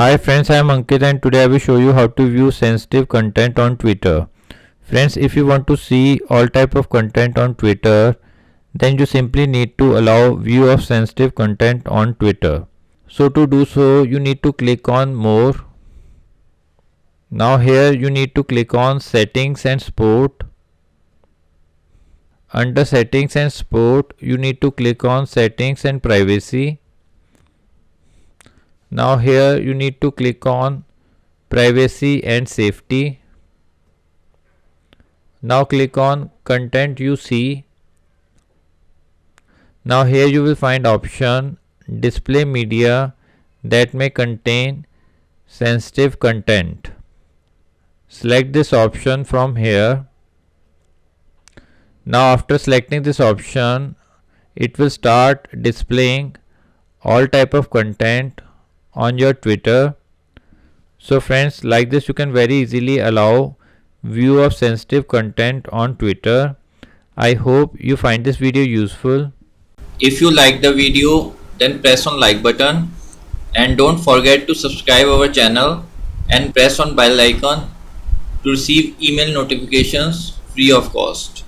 Hi friends, I am Ankit and today I will show you how to view sensitive content on Twitter. Friends, if you want to see all type of content on Twitter, then you simply need to allow view of sensitive content on Twitter. So to do so, you need to click on more. Now here you need to click on settings and sport. Under settings and sport, you need to click on settings and privacy. Now here you need to click on privacy and safety. Now click on content you see. Now here you will find option display media that may contain sensitive content. Select this option from here. Now after selecting this option, it will start displaying all type of content on your Twitter. So friends, like this you can very easily allow view of sensitive content on Twitter. I hope you find this video useful. If you like the video, then press on like button and don't forget to subscribe our channel and press on bell icon to receive email notifications free of cost.